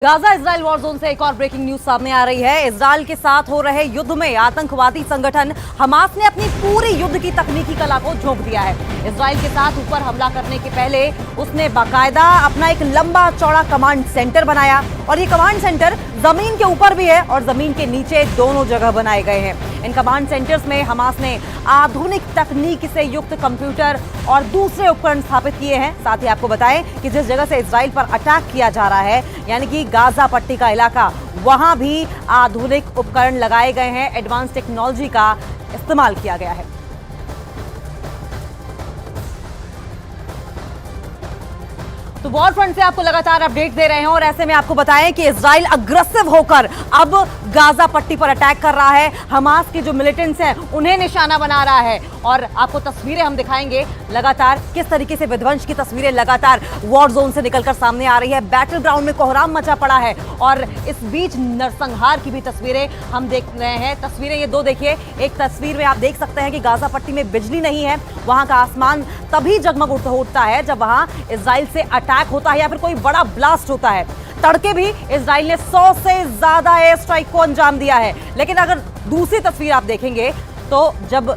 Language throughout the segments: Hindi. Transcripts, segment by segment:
गाजा इजराइल वॉर जोन से एक और ब्रेकिंग न्यूज सामने आ रही है। इजराइल के साथ हो रहे युद्ध में आतंकवादी संगठन हमास ने अपनी पूरी युद्ध की तकनीकी कला को झोंक दिया है। इजराइल के साथ ऊपर हमला करने के पहले उसने बाकायदा अपना एक लंबा चौड़ा कमांड सेंटर बनाया और ये कमांड सेंटर जमीन के ऊपर भी है और जमीन के नीचे दोनों जगह बनाए गए हैं। इन कमांड सेंटर्स में हमास ने आधुनिक तकनीक से युक्त कंप्यूटर और दूसरे उपकरण स्थापित किए हैं। साथ ही आपको बताएं कि जिस जगह से इजराइल पर अटैक किया जा रहा है यानी कि गाजा पट्टी का इलाका, वहां भी आधुनिक उपकरण लगाए गए हैं। एडवांस टेक्नोलॉजी का इस्तेमाल किया गया है। तो वॉर फ्रंट से आपको लगातार अपडेट दे रहे हैं और ऐसे में आपको बताएं कि इजराइल अग्रेसिव होकर अब गाजा पट्टी पर अटैक कर रहा है। हमास के जो मिलिटेंट्स हैं उन्हें निशाना बना रहा है और आपको तस्वीरें हम दिखाएंगे लगातार किस तरीके से विध्वंस की तस्वीरें लगातार वॉर जोन से निकलकर सामने आ रही है। बैटल ग्राउंड में कोहराम मचा पड़ा है और इस बीच नरसंहार की भी तस्वीरें हम देख रहे हैं। तस्वीरें ये दो देखिए, एक तस्वीर में आप देख सकते हैं कि गाजा पट्टी में बिजली नहीं है, वहां का आसमान तभी जगमग उठता है जब वहां इजराइल से अटैक होता है या फिर कोई बड़ा ब्लास्ट होता है। तड़के भी इजराइल ने 100 से ज्यादा एयर स्ट्राइक को अंजाम दिया है। लेकिन अगर दूसरी तस्वीर आप देखेंगे तो जब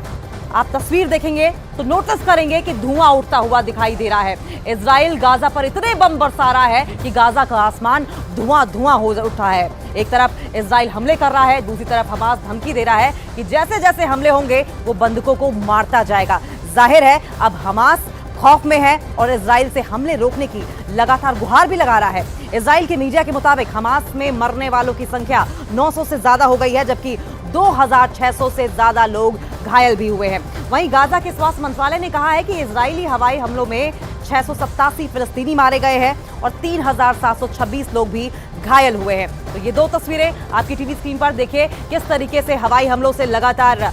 आप तस्वीर देखेंगे तो नोटिस करेंगे कि धुआं उठता हुआ दिखाई दे रहा है। इजराइल गाजा पर इतने बम बरसा रहा है कि गाजा का आसमान धुआं हो उठा है। एक तरफ इजराइल हमले कर रहा है, दूसरी तरफ हमास धमकी दे रहा है कि जैसे जैसे हमले होंगे वो बंदूकों को मारता जाएगा। जाहिर है अब हमास खौफ में है और इजराइल से हमले रोकने की लगातार गुहार भी लगा रहा है। इजराइल के मीडिया के मुताबिक हमास में मरने वालों की संख्या 900 से ज्यादा हो गई है, जबकि 2600 से ज्यादा लोग घायल भी हुए हैं। वहीं गाजा के स्वास्थ्य मंत्रालय ने कहा है कि इजरायली हवाई हमलों में 687 फिलिस्तीनी मारे गए हैं और 3726 लोग भी घायल हुए हैं। तो ये दो तस्वीरें आपकी टीवी स्क्रीन पर देखिए किस तरीके से हवाई हमलों से लगातार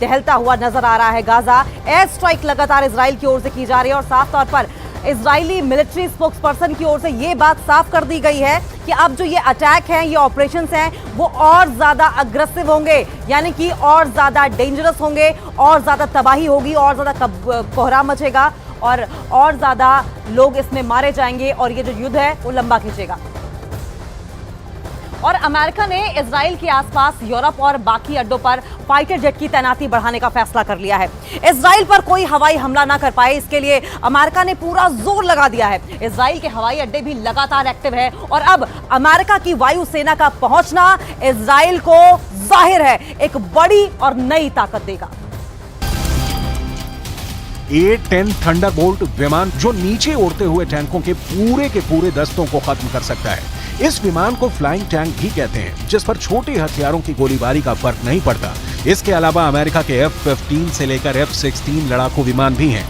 दहलता हुआ नजर आ रहा है गाजा। एयर स्ट्राइक लगातार इजराइल की ओर से की जा रही है और साफ तौर पर इजरायली मिलिट्री स्पोक्स पर्सन की ओर से ये बात साफ कर दी गई है कि अब जो ये अटैक हैं, ये ऑपरेशंस हैं, वो और ज्यादा अग्रेसिव होंगे, यानी कि और ज्यादा डेंजरस होंगे, और ज्यादा तबाही होगी, और ज्यादा कोहराम मचेगा और ज्यादा लोग इसमें मारे जाएंगे और ये जो युद्ध है वो लंबा खींचेगा। और अमेरिका ने इजराइल के आसपास यूरोप और बाकी अड्डों पर फाइटर जेट की तैनाती बढ़ाने का फैसला कर लिया है। इजराइल पर कोई हवाई हमला ना कर पाए इसके लिए अमेरिका ने पूरा जोर लगा दिया है। इजराइल के हवाई अड्डे भी लगातार एक्टिव है और अब अमेरिका की वायुसेना का पहुंचना इजराइल को जाहिर है एक बड़ी और नई ताकत देगा। A-10 थंडरबोल्ट विमान जो नीचे उड़ते हुए टैंकों के पूरे दस्तों को खत्म कर सकता है। इस विमान को फ्लाइंग टैंक भी कहते हैं, जिस पर छोटे हथियारों की गोलीबारी का फर्क नहीं पड़ता। इसके अलावा अमेरिका के F-15 से लेकर F-16 लड़ाकू विमान भी हैं।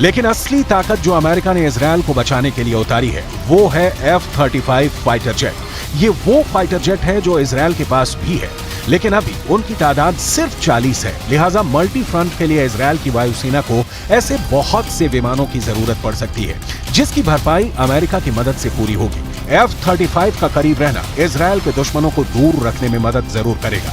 लेकिन असली ताकत जो अमेरिका ने इजराइल को बचाने के लिए उतारी है वो है F-35 फाइटर जेट। ये वो फाइटर जेट है जो इजराइल के पास भी है, लेकिन अभी उनकी तादाद सिर्फ 40 है। लिहाजा मल्टी फ्रंट के लिए इजराइल की वायुसेना को ऐसे बहुत से विमानों की जरूरत पड़ सकती है, जिसकी भरपाई अमेरिका की मदद से पूरी होगी। F-35 का करीब रहना इजराइल के दुश्मनों को दूर रखने में मदद जरूर करेगा।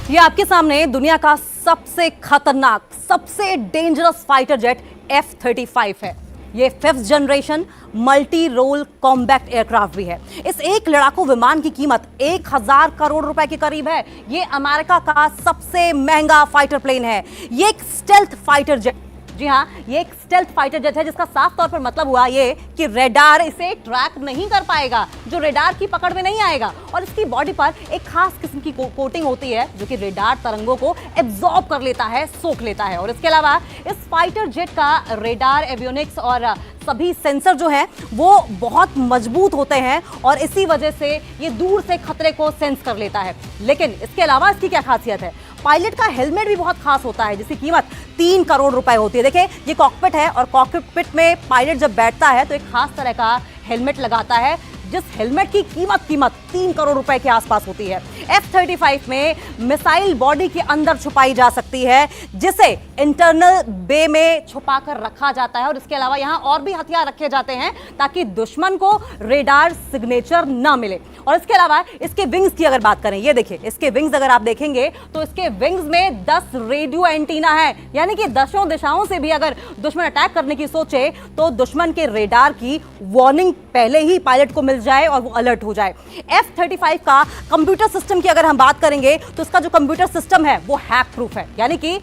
ये आपके सामने दुनिया का सबसे खतरनाक, सबसे डेंजरस फाइटर जेट F-35 है। ये 5th generation multi role combat aircraft भी है। इस एक लड़ाकू विमान की कीमत 1000 करोड़ रुपए के करीब है। ये अमेरिका का सबसे महंगा फाइटर प्लेन है। ये एक स्टेल्थ फाइटर जेट, जी हाँ, ये एक स्टेल्थ फाइटर जेट है, जिसका साफ तौर पर मतलब हुआ ये कि रेडार इसे ट्रैक नहीं कर पाएगा, जो रेडार की पकड़ में नहीं आएगा। और इसकी बॉडी पर एक खास किस्म की कोटिंग होती है जो कि रेडार तरंगों को एब्जॉर्ब कर लेता है, सोख लेता है। और इसके अलावा इस फाइटर जेट का रेडार, एवियोनिक्स और सभी सेंसर जो हैं वो बहुत मजबूत होते हैं और इसी वजह से ये दूर से खतरे को सेंस कर लेता है। लेकिन इसके अलावा इसकी क्या खासियत है? पायलट का हेलमेट भी बहुत खास होता है, जिसकी कीमत 3 करोड़ रुपए होती है। देखिए ये कॉकपिट है और कॉकपिट में पायलट जब बैठता है तो एक खास तरह का हेलमेट लगाता है जिस हेलमेट की कीमत 3 करोड़ रुपए के आसपास होती है। F-35 में मिसाइल बॉडी के अंदर छुपाई जा सकती है, जिसे इंटरनल बे में छुपाकर रखा जाता है और इसके अलावा यहां और भी हथियार रखे जाते हैं ताकि दुश्मन को रेडार सिग्नेचर ना मिले। और इसके अलावा इसके विंग्स की अगर बात करें, ये देखिए इसके विंग्स अगर आप देखेंगे तो इसके विंग्स में 10 रेडियो एंटीना है, यानी कि 10 दिशाओं से भी अगर दुश्मन अटैक करने की सोचे तो दुश्मन के रेडार की वार्निंग पहले ही पायलट को मिल जाए और वो अलर्ट हो जाए। F-35 का कंप्यूटर सिस्टम की अगर हम बात करेंगे तो इसका जो कंप्यूटर सिस्टम है वो हैक प्रूफ है, यानी कि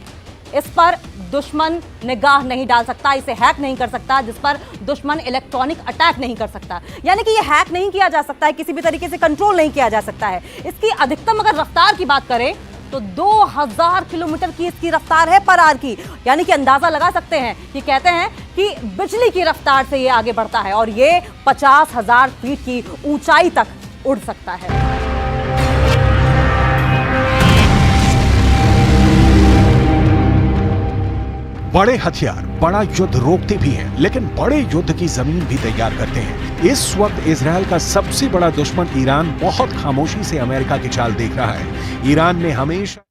इस पर दुश्मन निगाह नहीं डाल सकता, इसे हैक नहीं कर सकता, जिस पर दुश्मन इलेक्ट्रॉनिक अटैक नहीं कर सकता, यानी कि ये हैक नहीं किया जा सकता है, किसी भी तरीके से कंट्रोल नहीं किया जा सकता है। इसकी अधिकतम अगर रफ्तार की बात करें तो 2000 किलोमीटर की इसकी रफ्तार है पर आवर की, यानी कि अंदाजा लगा सकते हैं कि कहते हैं कि बिजली की रफ्तार से ये आगे बढ़ता है और ये 50,000 फीट की ऊंचाई तक उड़ सकता है। बड़े हथियार बड़ा युद्ध रोकते भी हैं, लेकिन बड़े युद्ध की जमीन भी तैयार करते हैं। इस वक्त इजरायल का सबसे बड़ा दुश्मन ईरान बहुत खामोशी से अमेरिका की चाल देख रहा है। ईरान ने हमेशा